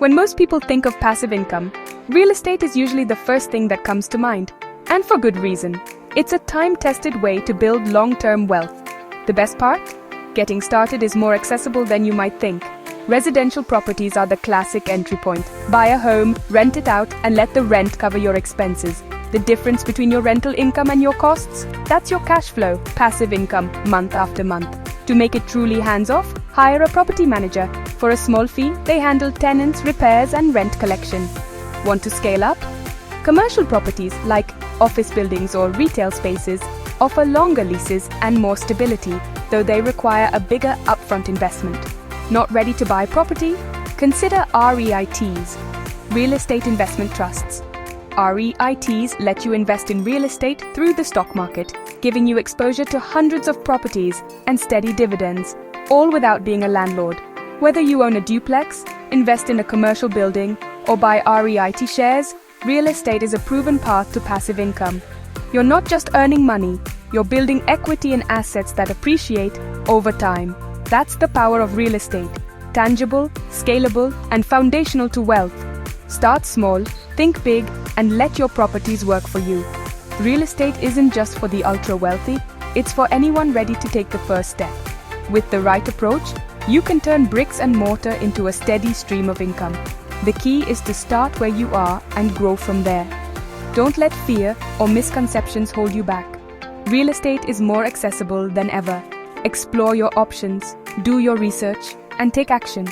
When most people think of passive income, real estate is usually the first thing that comes to mind. And for good reason. It's a time-tested way to build long-term wealth. The best part? Getting started is more accessible than you might think. Residential properties are the classic entry point. Buy a home, rent it out, and let the rent cover your expenses. The difference between your rental income and your costs? That's your cash flow, passive income, month after month. To make it truly hands-off, hire a property manager. For a small fee, they handle tenants, repairs, and rent collection. Want to scale up? Commercial properties, like office buildings or retail spaces, offer longer leases and more stability, though they require a bigger upfront investment. Not ready to buy property? Consider REITs, Real Estate Investment Trusts. REITs let you invest in real estate through the stock market, giving you exposure to hundreds of properties and steady dividends, all without being a landlord. Whether you own a duplex, invest in a commercial building, or buy REIT shares, real estate is a proven path to passive income. You're not just earning money, you're building equity in assets that appreciate over time. That's the power of real estate. Tangible, scalable, and foundational to wealth. Start small, think big, and let your properties work for you. Real estate isn't just for the ultra-wealthy, it's for anyone ready to take the first step. With the right approach, you can turn bricks and mortar into a steady stream of income. The key is to start where you are and grow from there. Don't let fear or misconceptions hold you back. Real estate is more accessible than ever. Explore your options, do your research, and take action.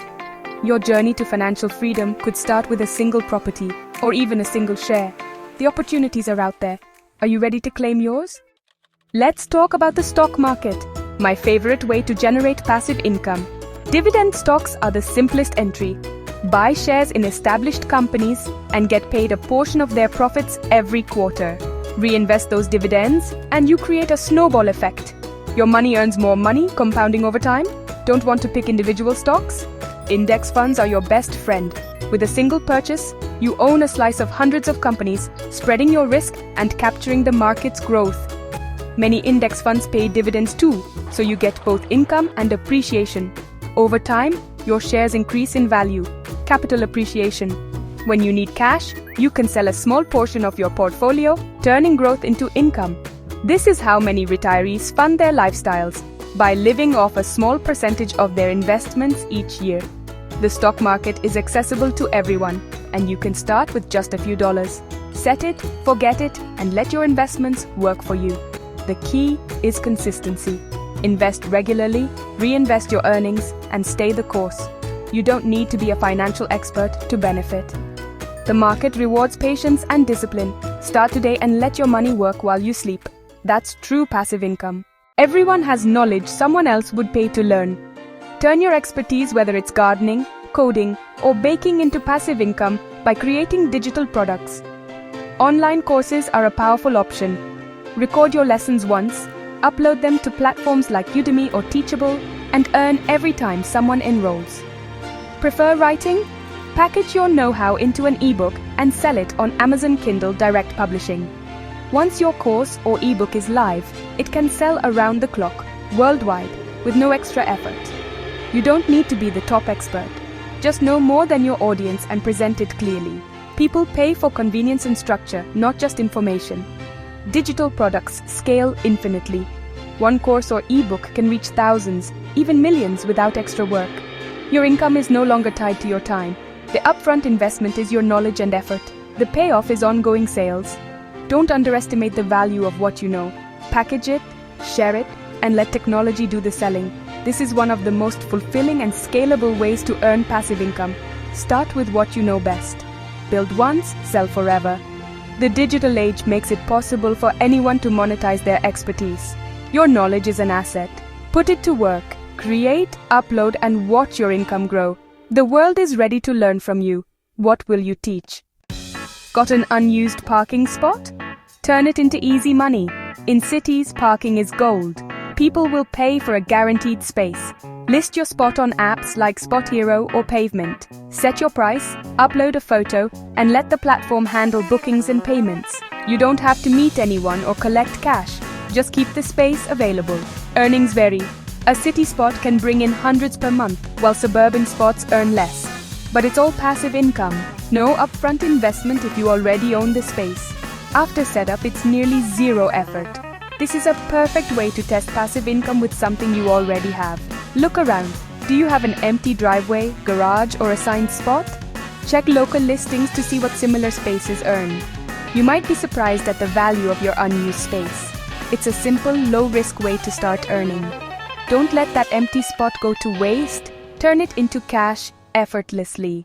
Your journey to financial freedom could start with a single property or even a single share. The opportunities are out there. Are you ready to claim yours? Let's talk about the stock market, my favorite way to generate passive income. Dividend stocks are the simplest entry. Buy shares in established companies and get paid a portion of their profits every quarter. Reinvest those dividends and you create a snowball effect. Your money earns more money, compounding over time. Don't want to pick individual stocks? Index funds are your best friend. With a single purchase, you own a slice of hundreds of companies, spreading your risk and capturing the market's growth. Many index funds pay dividends too, so you get both income and appreciation. Over time, your shares increase in value. Capital appreciation. When you need cash, you can sell a small portion of your portfolio, turning growth into income. This is how many retirees fund their lifestyles, by living off a small percentage of their investments each year. The stock market is accessible to everyone, and you can start with just a few dollars. Set it, forget it, and let your investments work for you. The key is consistency. Invest regularly, reinvest your earnings, and stay the course. You don't need to be a financial expert to benefit. The market rewards patience and discipline. Start today and let your money work while you sleep. That's true passive income. Everyone has knowledge someone else would pay to learn. Turn your expertise, whether it's gardening, coding, or baking, into passive income by creating digital products. Online courses are a powerful option. Record your lessons once, upload them to platforms like Udemy or Teachable, and earn every time someone enrolls. Prefer writing? Package your know-how into an ebook and sell it on Amazon Kindle Direct Publishing. Once your course or ebook is live, it can sell around the clock, worldwide, with no extra effort. You don't need to be the top expert. Just know more than your audience and present it clearly. People pay for convenience and structure, not just information. Digital products scale infinitely. One course or ebook can reach thousands, even millions, without extra work. Your income is no longer tied to your time. The upfront investment is your knowledge and effort. The payoff is ongoing sales. Don't underestimate the value of what you know. Package it, share it, and let technology do the selling. This is one of the most fulfilling and scalable ways to earn passive income. Start with what you know best. Build once, sell forever. The digital age makes it possible for anyone to monetize their expertise. Your knowledge is an asset. Put it to work. Create, upload, and watch your income grow. The world is ready to learn from you. What will you teach? Got an unused parking spot? Turn it into easy money. In cities, parking is gold. People will pay for a guaranteed space. List your spot on apps like Spot Hero or Pavement. Set your price, upload a photo, and let the platform handle bookings and payments. You don't have to meet anyone or collect cash. Just keep the space available. Earnings vary. A city spot can bring in hundreds per month, while suburban spots earn less. But it's all passive income. No upfront investment if you already own the space. After setup, it's nearly zero effort. This is a perfect way to test passive income with something you already have. Look around. Do you have an empty driveway, garage, or assigned spot? Check local listings to see what similar spaces earn. You might be surprised at the value of your unused space. It's a simple, low-risk way to start earning. Don't let that empty spot go to waste. Turn it into cash effortlessly.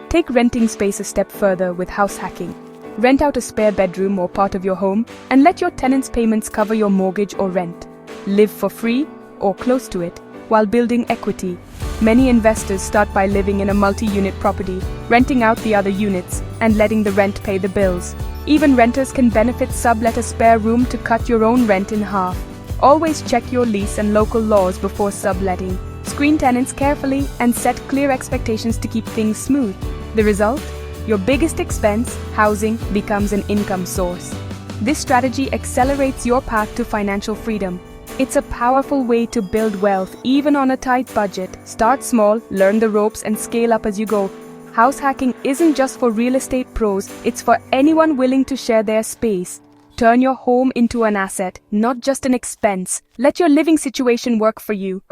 Take renting space a step further with house hacking. Rent out a spare bedroom or part of your home and let your tenants' payments cover your mortgage or rent. Live for free or close to it while building equity. Many investors start by living in a multi-unit property, renting out the other units, and letting the rent pay the bills. Even renters can benefit. Sublet a spare room to cut your own rent in half. Always check your lease and local laws before subletting. Screen tenants carefully and set clear expectations to keep things smooth. The result? Your biggest expense, housing, becomes an income source. This strategy accelerates your path to financial freedom. It's a powerful way to build wealth even on a tight budget. Start small, learn the ropes, and scale up as you go. House hacking isn't just for real estate pros, it's for anyone willing to share their space. Turn your home into an asset, not just an expense. Let your living situation work for you.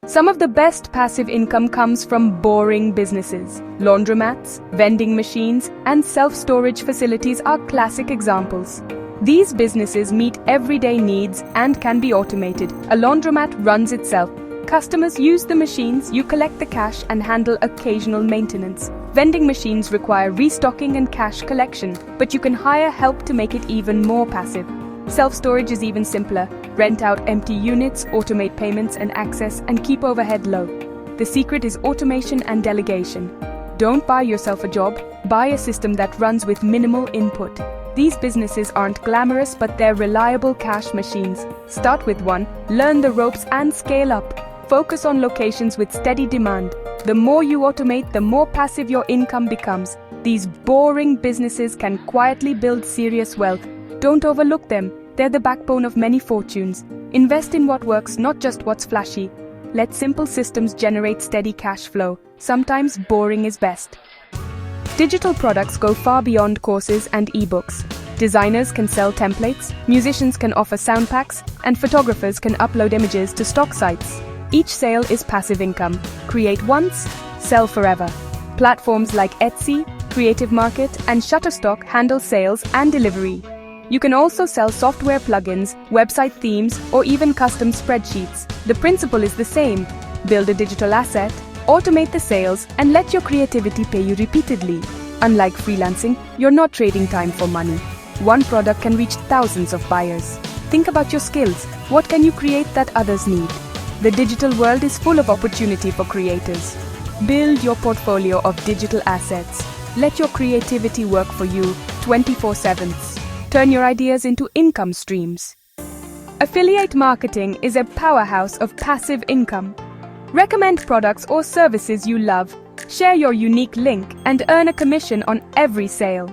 Some of the best passive income comes from boring businesses. Laundromats, vending machines, and self-storage facilities are classic examples. These businesses meet everyday needs and can be automated. A laundromat runs itself. Customers use the machines, you collect the cash and handle occasional maintenance. Vending machines require restocking and cash collection, but you can hire help to make it even more passive. Self-storage is even simpler. Rent out empty units, automate payments and access, and keep overhead low. The secret is automation and delegation. Don't buy yourself a job, buy a system that runs with minimal input. These businesses aren't glamorous, but they're reliable cash machines. Start with one, learn the ropes and scale up. Focus on locations with steady demand. The more you automate, the more passive your income becomes. These boring businesses can quietly build serious wealth. Don't overlook them. They're the backbone of many fortunes. Invest in what works, not just what's flashy. Let simple systems generate steady cash flow. Sometimes boring is best. Digital products go far beyond courses and ebooks. Designers can sell templates, musicians can offer sound packs, and photographers can upload images to stock sites. Each sale is passive income. Create once, sell forever. Platforms like Etsy, Creative Market, and Shutterstock handle sales and delivery. You can also sell software plugins, website themes, or even custom spreadsheets. The principle is the same. Build a digital asset, automate the sales, and let your creativity pay you repeatedly. Unlike freelancing, you're not trading time for money. One product can reach thousands of buyers. Think about your skills. What can you create that others need? The digital world is full of opportunity for creators. Build your portfolio of digital assets. Let your creativity work for you 24/7. Turn your ideas into income streams. Affiliate marketing is a powerhouse of passive income. Recommend products or services you love, share your unique link, and earn a commission on every sale.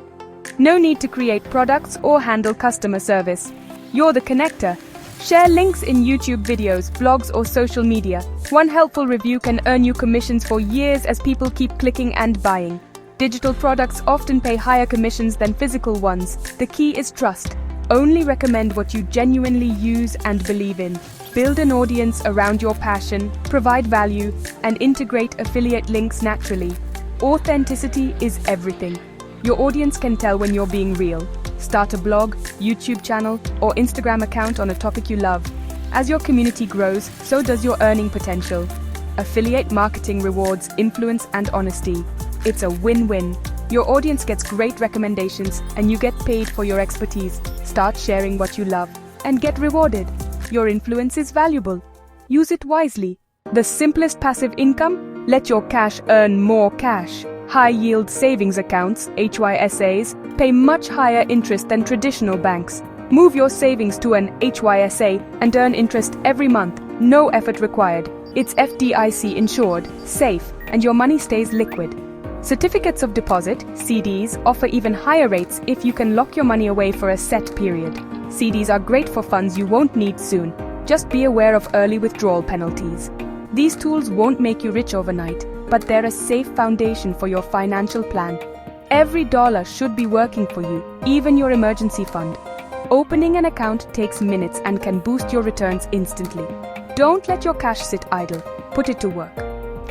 No need to create products or handle customer service. You're the connector. Share links in YouTube videos, blogs, or social media. One helpful review can earn you commissions for years as people keep clicking and buying. Digital products often pay higher commissions than physical ones. The key is trust. Only recommend what you genuinely use and believe in. Build an audience around your passion, provide value, and integrate affiliate links naturally. Authenticity is everything. Your audience can tell when you're being real. Start a blog, YouTube channel, or Instagram account on a topic you love. As your community grows, so does your earning potential. Affiliate marketing rewards influence and honesty. It's a win-win. Your audience gets great recommendations, and you get paid for your expertise. Start sharing what you love and get rewarded. Your influence is valuable. Use it wisely. The simplest passive income? Let your cash earn more cash. High-yield savings accounts, HYSAs, pay much higher interest than traditional banks. Move your savings to an HYSA and earn interest every month. No effort required. It's FDIC insured, safe, and your money stays liquid. Certificates of deposit, CDs, offer even higher rates if you can lock your money away for a set period. CDs are great for funds you won't need soon. Just be aware of early withdrawal penalties. These tools won't make you rich overnight, but they're a safe foundation for your financial plan. Every dollar should be working for you, even your emergency fund. Opening an account takes minutes and can boost your returns instantly. Don't let your cash sit idle. Put it to work.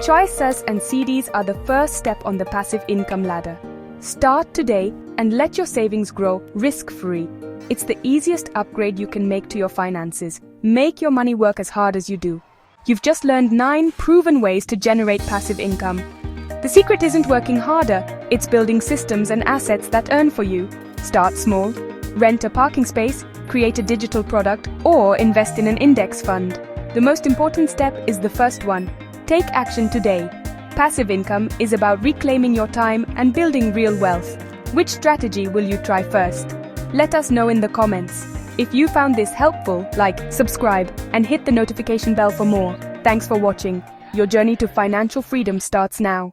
Choices and CDs are the first step on the passive income ladder. Start today and let your savings grow risk-free. It's the easiest upgrade you can make to your finances. Make your money work as hard as you do. You've just learned 9 proven ways to generate passive income. The secret isn't working harder, it's building systems and assets that earn for you. Start small. Rent a parking space, create a digital product, or invest in an index fund. The most important step is the first one. Take action today. Passive income is about reclaiming your time and building real wealth. Which strategy will you try first? Let us know in the comments. If you found this helpful, like, subscribe, and hit the notification bell for more. Thanks for watching. Your journey to financial freedom starts now.